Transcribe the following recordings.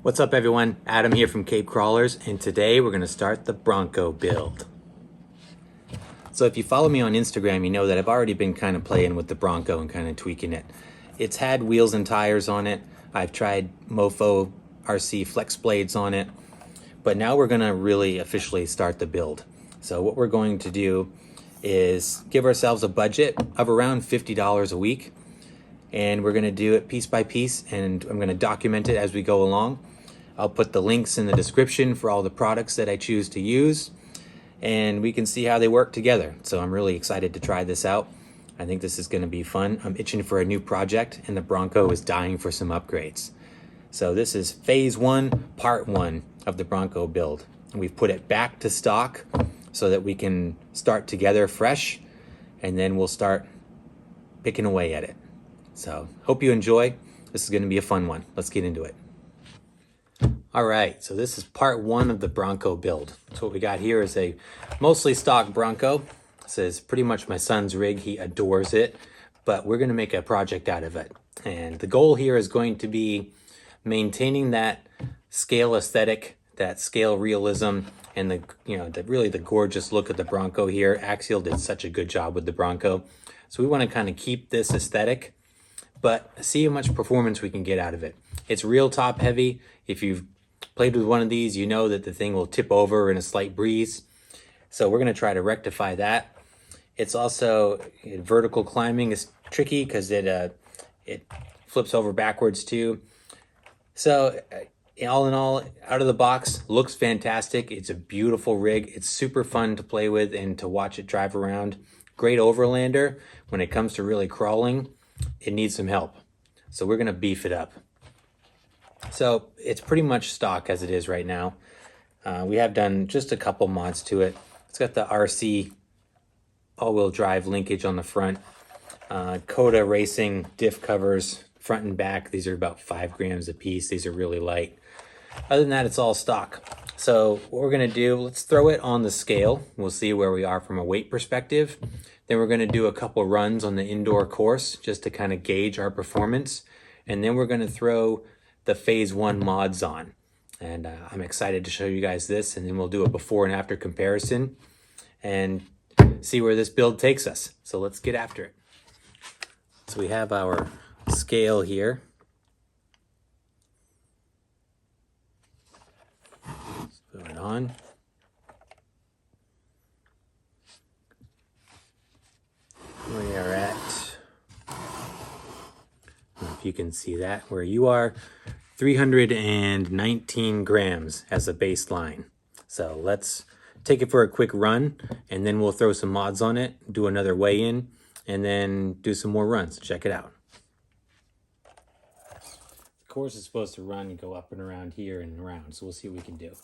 What's up everyone? Adam here from Cape Crawlers, and today we're going to start the Bronco build. So if you follow me on Instagram, you know that I've already been kind of playing with the Bronco and kind of tweaking it. It's had wheels and tires on it. I've tried Mofo RC flex blades on it, but now we're going to really officially start the build. So what we're going to do is give ourselves a budget of around $50 a week, and we're going to do it piece by piece, and I'm going to document it as we go along. I'll put the links in the description for all the products that I choose to use, and we can see how they work together. So I'm really excited to try this out. I think this is going to be fun. I'm itching for a new project, and the Bronco is dying for some upgrades. So this is phase 1, part 1 of the Bronco build. We've put it back to stock so that we can start together fresh, and then we'll start picking away at it. So hope you enjoy. This is going to be a fun one. Let's get into it. All right, so this is part 1 of the Bronco build. So what we got here is a mostly stock Bronco. This is pretty much my son's rig. He adores it, but we're going to make a project out of it. And the goal here is going to be maintaining that scale aesthetic, that scale realism, and really the gorgeous look of the Bronco here. Axial did such a good job with the Bronco. So we want to kind of keep this aesthetic, but see how much performance we can get out of it. It's real top heavy. If you've played with one of these, you know that the thing will tip over in a slight breeze. So we're going to try to rectify that. It's also, vertical climbing is tricky because it flips over backwards too. So all in all, out of the box, looks fantastic. It's a beautiful rig. It's super fun to play with and to watch it drive around. Great overlander. When it comes to really crawling, it needs some help. So we're going to beef it up. So it's pretty much stock as it is right now. We have done just a couple mods to it. It's got the RC all-wheel drive linkage on the front. Coda Racing diff covers, front and back. These are about 5 grams a piece. These are really light. Other than that, it's all stock. So what we're going to do, let's throw it on the scale. We'll see where we are from a weight perspective. Then we're going to do a couple runs on the indoor course just to kind of gauge our performance. And then we're going to throw the phase 1 mods on. And I'm excited to show you guys this, and then we'll do a before and after comparison and see where this build takes us. So let's get after it. So we have our scale here. Let's put it on. We are at, I don't know if you can see that, where you are, 319 grams as a baseline. So let's take it for a quick run, and then we'll throw some mods on it, do another weigh-in, and then do some more runs. Check it out. The course is supposed to run and go up and around here and around, so we'll see what we can do.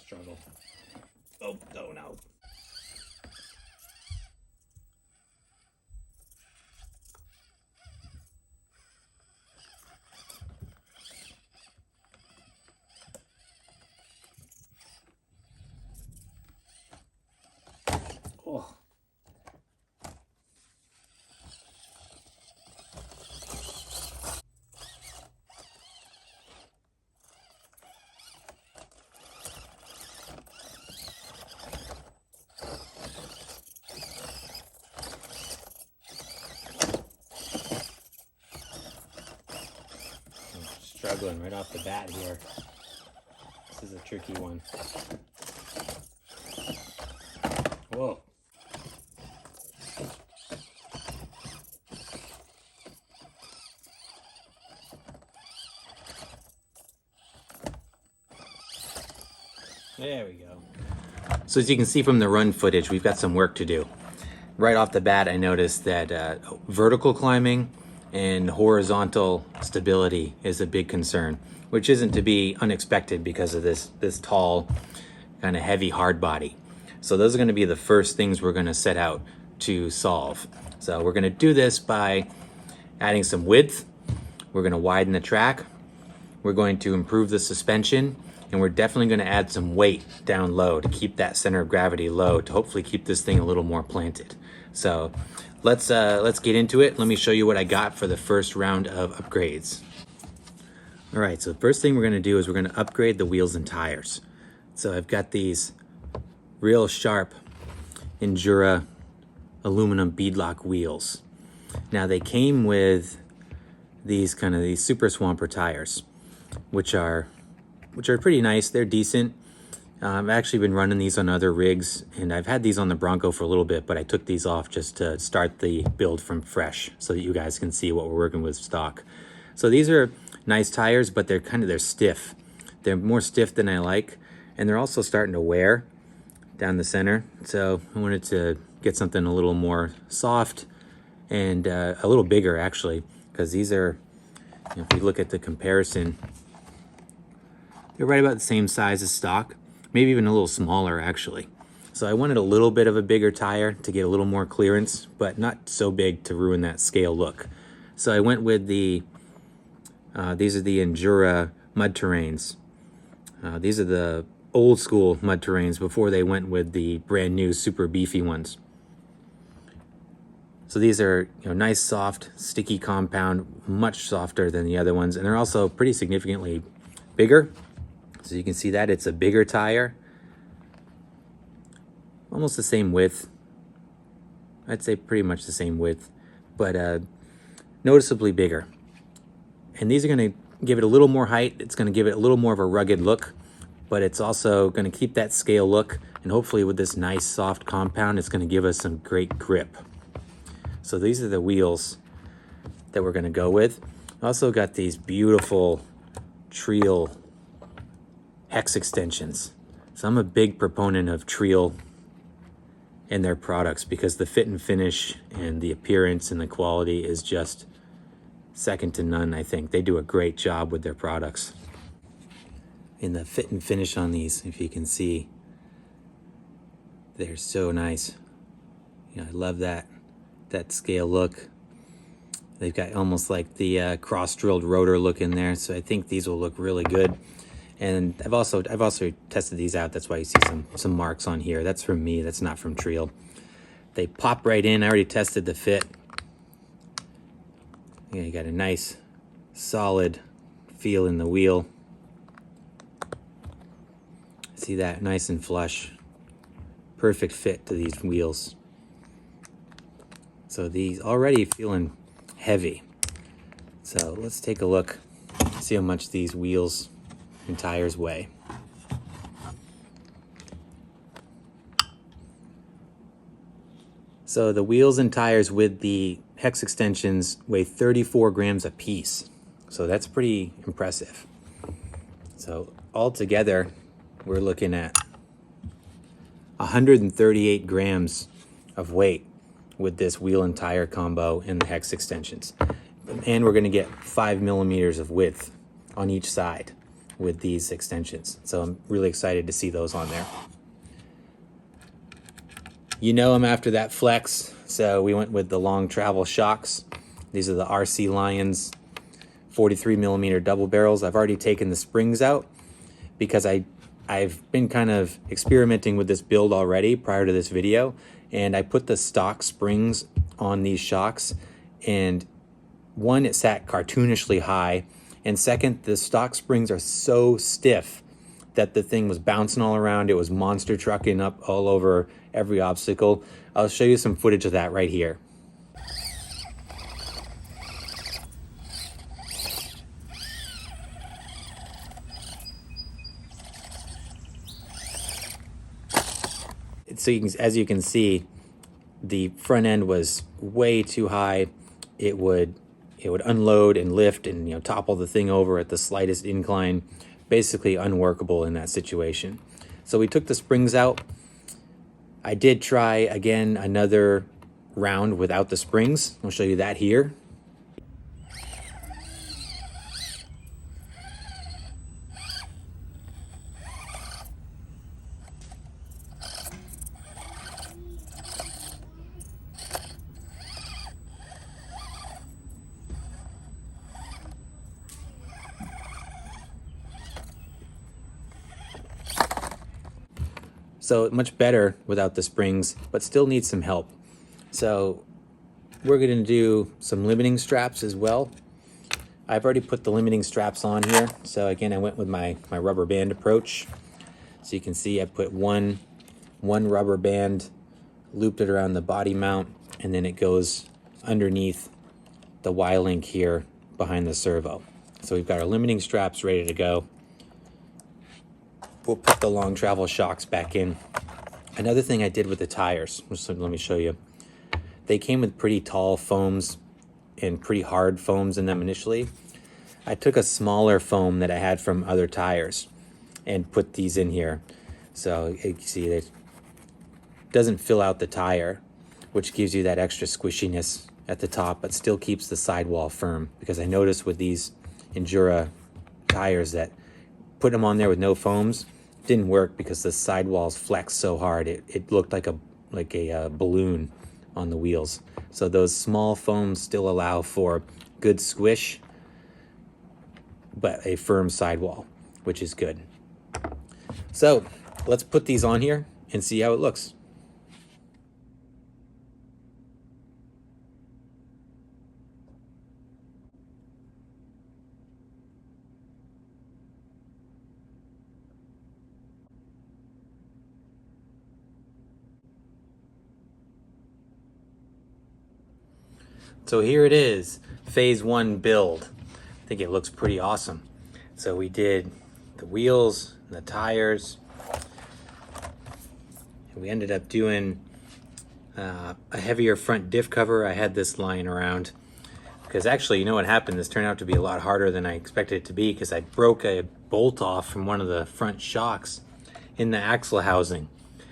struggle. Oh, no, no. Oh. Struggling right off the bat here. This is a tricky one. Whoa. There we go. So as you can see from the run footage, we've got some work to do. Right off the bat, I noticed that vertical climbing and horizontal stability is a big concern, which isn't to be unexpected because of this tall, kind of heavy hard body. So those are going to be the first things we're going to set out to solve. So we're going to do this by adding some width. We're going to widen the track. We're going to improve the suspension, and we're definitely going to add some weight down low to keep that center of gravity low to hopefully keep this thing a little more planted. So let's get into it. Let me show you what I got for the first round of upgrades. All right, so the first thing we're going to do is we're going to upgrade the wheels and tires. So I've got these real sharp Endura aluminum beadlock wheels. Now they came with these super swamper tires, which are pretty nice. They're decent. I've actually been running these on other rigs, and I've had these on the Bronco for a little bit, but I took these off just to start the build from fresh so that you guys can see what we're working with stock. So these are nice tires, but they're stiff. They're more stiff than I like, and they're also starting to wear down the center. So I wanted to get something a little more soft and a little bigger actually, because these are, if you look at the comparison, they're right about the same size as stock, maybe even a little smaller actually. So I wanted a little bit of a bigger tire to get a little more clearance, but not so big to ruin that scale look. So I went with these are the Endura mud terrains. These are the old school mud terrains before they went with the brand new super beefy ones. So these are, nice, soft, sticky compound, much softer than the other ones, and they're also pretty significantly bigger. So you can see that it's a bigger tire, almost the same width. I'd say pretty much the same width, but noticeably bigger. And these are going to give it a little more height. It's going to give it a little more of a rugged look, but it's also going to keep that scale look. And hopefully with this nice soft compound, it's going to give us some great grip. So these are the wheels that we're going to go with. Also got these beautiful Treel hex extensions. So I'm a big proponent of Treel and their products because the fit and finish and the appearance and the quality is just second to none. I think they do a great job with their products. And the fit and finish on these, if you can see, they're so nice. I love that scale look. They've got almost like the cross-drilled rotor look in there, so I think these will look really good. And I've also tested these out. That's why you see some marks on here. That's from me. That's not from Treel. They pop right in. I already tested the fit. Yeah, you got a nice, solid feel in the wheel. See that? Nice and flush. Perfect fit to these wheels. So these already feeling heavy. So let's take a look, see how much these wheels and tires weigh. So the wheels and tires with the hex extensions weigh 34 grams a piece. So that's pretty impressive. So altogether, we're looking at 138 grams of weight with this wheel and tire combo and the hex extensions. And we're gonna get 5 millimeters of width on each side, with these extensions. So I'm really excited to see those on there. You know I'm after that flex, so we went with the long travel shocks. These are the RC Lions 43 millimeter double barrels. I've already taken the springs out because I've been kind of experimenting with this build already prior to this video, and I put the stock springs on these shocks, and one, it sat cartoonishly high, and second, the stock springs are so stiff that the thing was bouncing all around. It was monster trucking up all over every obstacle. I'll show you some footage of that right here. So as you can see, the front end was way too high. It would unload and lift and topple the thing over at the slightest incline. Basically unworkable in that situation. So we took the springs out. I did try again another round without the springs. I'll show you that here. So much better without the springs, but still needs some help. So we're going to do some limiting straps as well. I've already put the limiting straps on here. So again, I went with my rubber band approach. So you can see I put one rubber band, looped it around the body mount, and then it goes underneath the Y-link here behind the servo. So we've got our limiting straps ready to go. We'll put the long travel shocks back in. Another thing I did with the tires, let me show you. They came with pretty tall foams and pretty hard foams in them initially. I took a smaller foam that I had from other tires and put these in here. So you see it doesn't fill out the tire, which gives you that extra squishiness at the top, but still keeps the sidewall firm. Because I noticed with these Endura tires that put them on there with no foams didn't work because the sidewalls flexed so hard. It looked like a balloon on the wheels. So those small foams still allow for good squish, but a firm sidewall, which is good. So let's put these on here and see how it looks. So here it is, phase 1 build. I think it looks pretty awesome. So we did the wheels, and the tires. And we ended up doing a heavier front diff cover. I had this lying around because actually, you know what happened? This turned out to be a lot harder than I expected it to be because I broke a bolt off from one of the front shocks in the axle housing.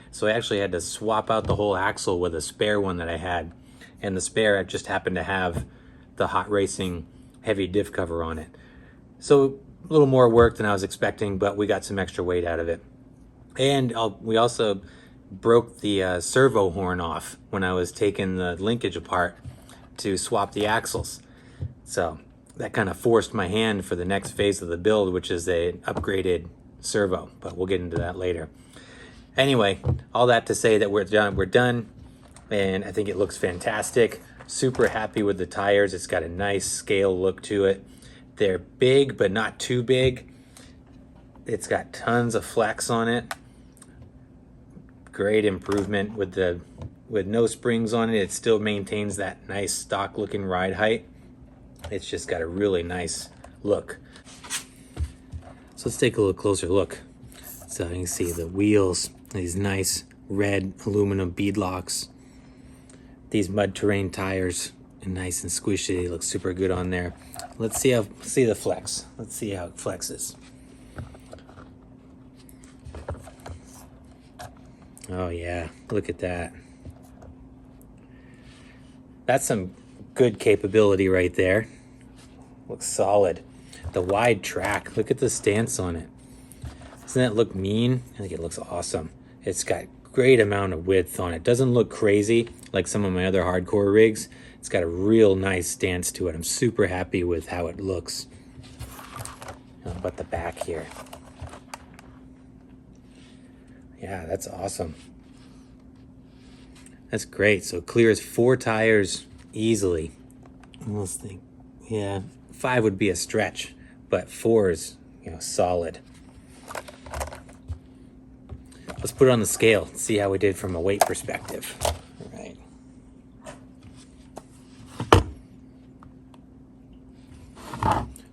So I actually had to swap out the whole axle with a spare one that I had. And the spare just happened to have the Hot Racing heavy diff cover on it. So a little more work than I was expecting, but we got some extra weight out of it. And we also broke the servo horn off when I was taking the linkage apart to swap the axles. So that kind of forced my hand for the next phase of the build, which is an upgraded servo, but we'll get into that later. Anyway, all that to say that we're done. And I think it looks fantastic. Super happy with the tires. It's got a nice scale look to it. They're big, but not too big. It's got tons of flex on it. Great improvement with no springs on it. It still maintains that nice stock looking ride height. It's just got a really nice look. So let's take a little closer look. So you can see the wheels, these nice red aluminum bead locks. These mud terrain tires are nice and squishy. They look super good on there. Let's see the flex. Let's see how it flexes. Oh yeah, look at that. That's some good capability right there. Looks solid. the wide track. Look at the stance on it. Doesn't that look mean? I think it looks awesome. It's got great amount of width on it. Doesn't look crazy like some of my other hardcore rigs. It's got a real nice stance to it. I'm super happy with how it looks. How about the back here? Yeah, that's awesome. That's great. So it clears 4 tires easily. Let's think. Yeah, 5 would be a stretch, but 4 is, solid. Let's put it on the scale, see how we did from a weight perspective. All right.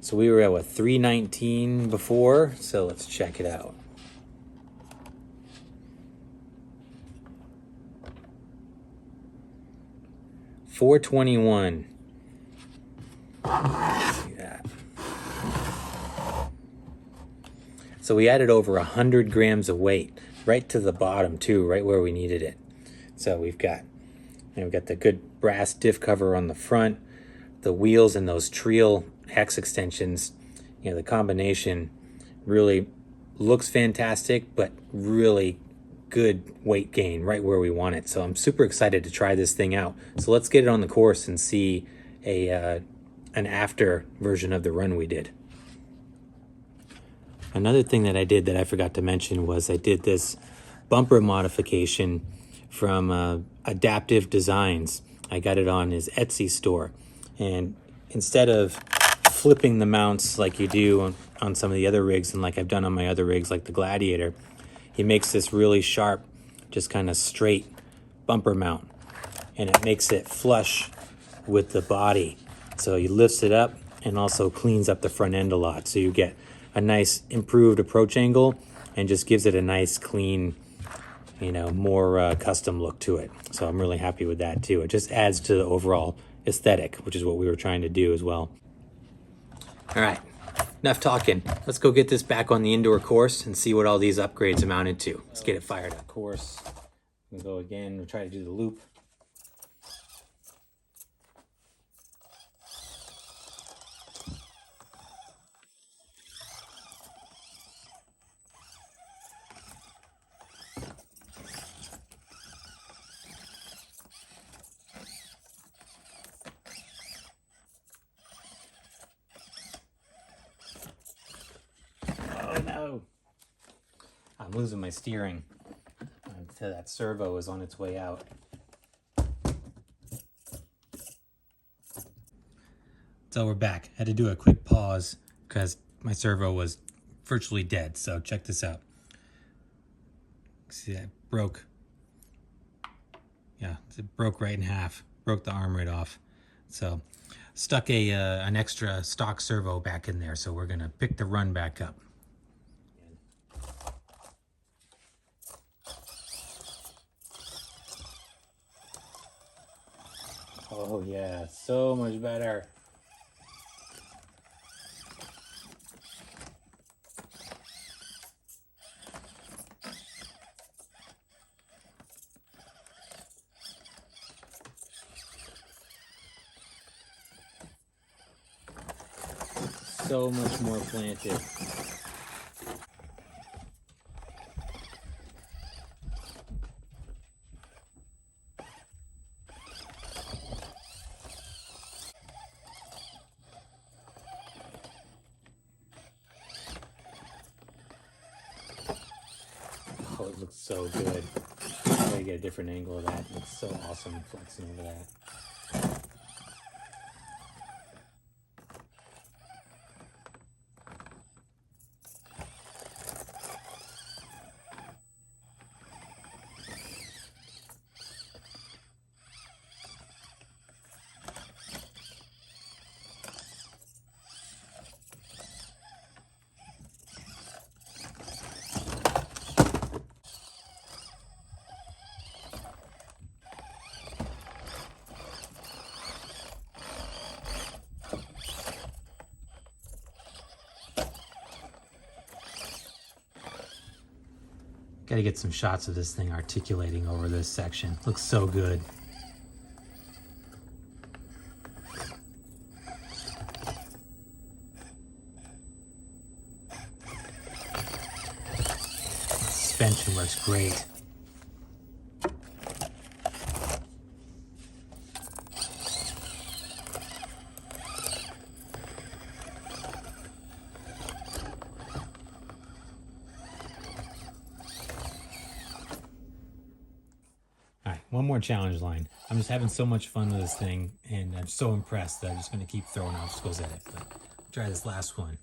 So we were at, what, 319 before? So let's check it out. $421. See that. So we added over 100 grams of weight right to the bottom too, right where we needed it. So we've got the good brass diff cover on the front, the wheels and those Treel hex extensions. The combination really looks fantastic, but really good weight gain right where we want it. So I'm super excited to try this thing out. So let's get it on the course and see an after version of the run we did. Another thing that I did that I forgot to mention was I did this bumper modification from Adaptive Designs. I got it on his Etsy store. And instead of flipping the mounts like you do on some of the other rigs and like I've done on my other rigs like the Gladiator, he makes this really sharp, just kind of straight bumper mount. And it makes it flush with the body. So he lifts it up and also cleans up the front end a lot. So you get a nice improved approach angle and just gives it a nice clean, more custom look to it. So I'm really happy with that too. It just adds to the overall aesthetic, which is what we were trying to do as well. All right, enough talking. Let's go get this back on the indoor course and see what all these upgrades amounted to. Let's get it fired up. Course, we'll go again, we'll try to do the loop. Oh no! I'm losing my steering. That servo is on its way out. So we're back. Had to do a quick pause because my servo was virtually dead. So check this out. See, that broke. Yeah, it broke right in half. Broke the arm right off. So stuck an extra stock servo back in there. So we're gonna pick the run back up. Oh yeah, so much better. So much more planted. Oh, it looks so good. I gotta get a different angle of that. It looks so awesome flexing over that. Got to get some shots of this thing articulating over this section. Looks so good. looks great. All right, one more challenge line. I'm just having so much fun with this thing, and I'm so impressed that I'm just going to keep throwing obstacles at it. But try this last one.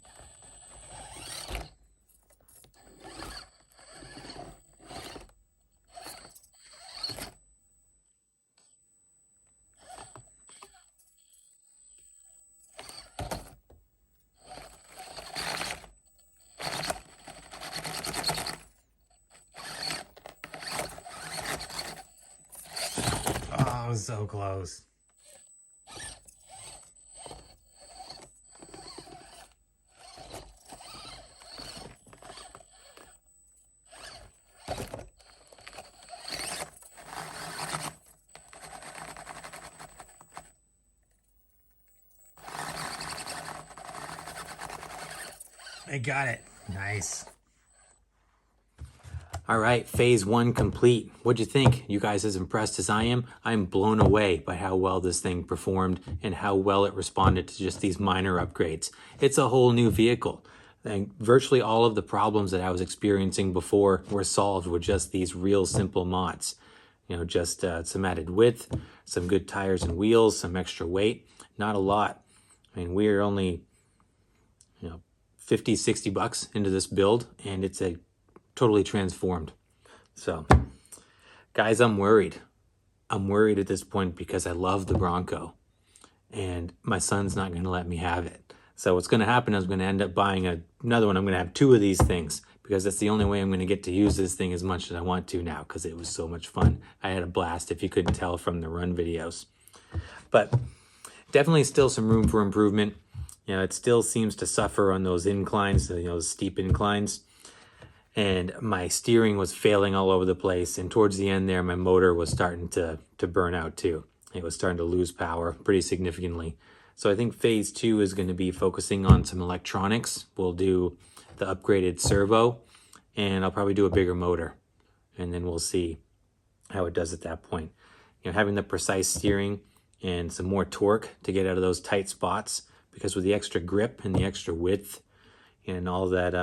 Oh, so close. I got it. Nice. All right, phase one complete. What'd you think? You guys as impressed as I am? I'm blown away by how well this thing performed and how well it responded to just these minor upgrades. It's a whole new vehicle. And virtually all of the problems that I was experiencing before were solved with just these real simple mods. You know, just some added width, some good tires and wheels, some extra weight. Not a lot. I mean, we're only, 50, 60 bucks into this build, and it's a totally transformed. So, guys, I'm worried. I'm worried at this point because I love the Bronco, and my son's not going to let me have it. So what's going to happen is I'm going to end up buying another one. I'm going to have two of these things because that's the only way I'm going to get to use this thing as much as I want to now because it was so much fun. I had a blast, if you couldn't tell from the run videos. But definitely still some room for improvement. You know, it still seems to suffer on those inclines, those steep inclines. And my steering was failing all over the place. And towards the end there, my motor was starting to burn out too. It was starting to lose power pretty significantly. So I think phase two is going to be focusing on some electronics. We'll do the upgraded servo, and I'll probably do a bigger motor. And then we'll see how it does at that point. Having the precise steering and some more torque to get out of those tight spots, because with the extra grip and the extra width and all that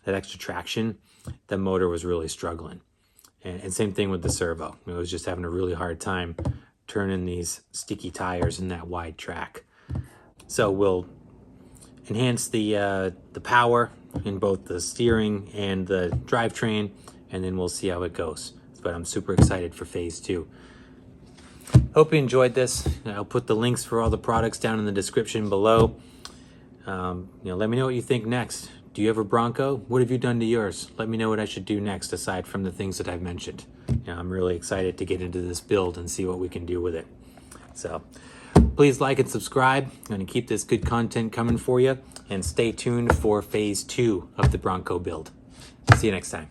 that extra traction, the motor was really struggling. And same thing with the servo. It was just having a really hard time turning these sticky tires in that wide track. So we'll enhance the power in both the steering and the drivetrain, and then we'll see how it goes. But I'm super excited for phase two. Hope you enjoyed this. I'll put the links for all the products down in the description below. Let me know what you think next. Do you have a Bronco? What have you done to yours? Let me know what I should do next aside from the things that I've mentioned. I'm really excited to get into this build and see what we can do with it. So please like and subscribe. I'm going to keep this good content coming for you, and stay tuned for phase two of the Bronco build. See you next time.